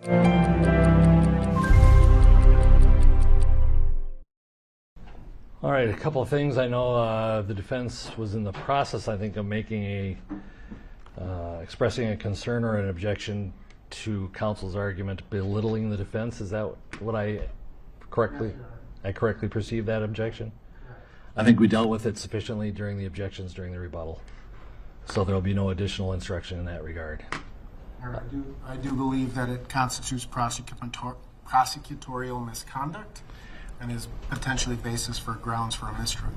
All right, a couple of things. I know the defense was in the process, I think, of making expressing a concern or an objection to counsel's argument belittling the defense. Is that what I correctly perceived that objection? I think we dealt with it sufficiently during the objections during the rebuttal. So there will be no additional instruction in that regard. I do believe that it constitutes prosecutorial misconduct and is potentially basis for grounds for a mistrial.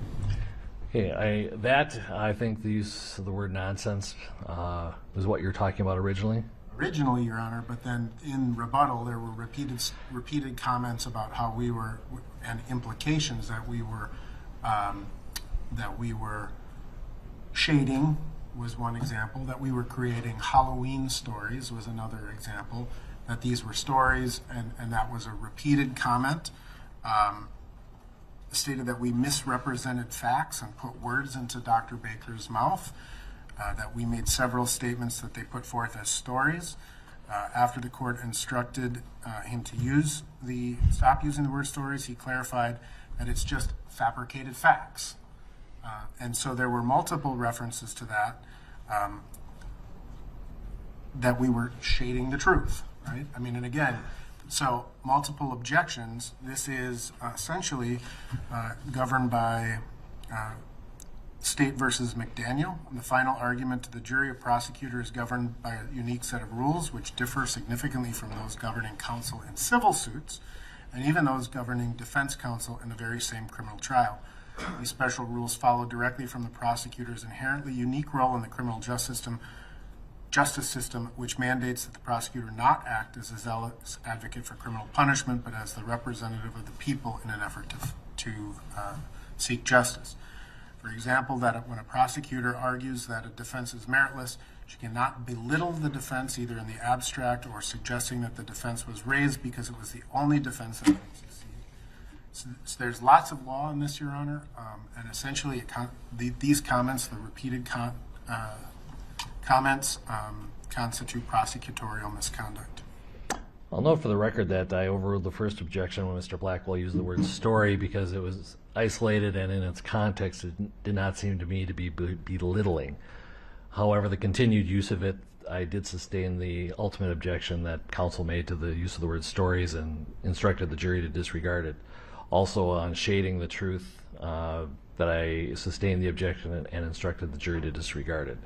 Okay, I think the use of the word nonsense was what you're talking about originally. Originally, Your Honor, but then in rebuttal there were repeated comments about how we were, and implications that we were shading was one example, that we were creating Halloween stories was another example, that these were stories, and that was a repeated comment. Stated that we misrepresented facts and put words into Dr. Baker's mouth, that we made several statements that they put forth as stories. After the court instructed him to stop using the word stories, he clarified that it's just fabricated facts. And so there were multiple references to that, that we were shading the truth, right? I mean, and again, so multiple objections. This is essentially governed by State versus McDaniel. And the final argument to the jury, a prosecutor is governed by a unique set of rules which differ significantly from those governing counsel in civil suits, and even those governing defense counsel in the very same criminal trial. These special rules follow directly from the prosecutor's inherently unique role in the criminal justice system, which mandates that the prosecutor not act as a zealous advocate for criminal punishment, but as the representative of the people in an effort to seek justice. For example, that when a prosecutor argues that a defense is meritless, she cannot belittle the defense either in the abstract or suggesting that the defense was raised because it was the only defense that would succeed. So there's lots of law in this, Your Honor, and essentially these comments, the repeated comments, constitute prosecutorial misconduct. I'll note for the record that I overruled the first objection when Mr. Blackwell used the word story because it was isolated and in its context it did not seem to me to be belittling. However, the continued use of it, I did sustain the ultimate objection that counsel made to the use of the word stories and instructed the jury to disregard it. Also on shading the truth, that I sustained the objection and instructed the jury to disregard it.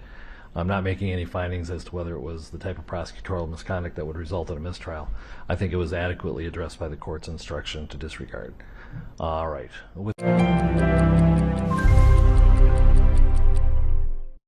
I'm not making any findings as to whether it was the type of prosecutorial misconduct that would result in a mistrial. I think it was adequately addressed by the court's instruction to disregard. All right.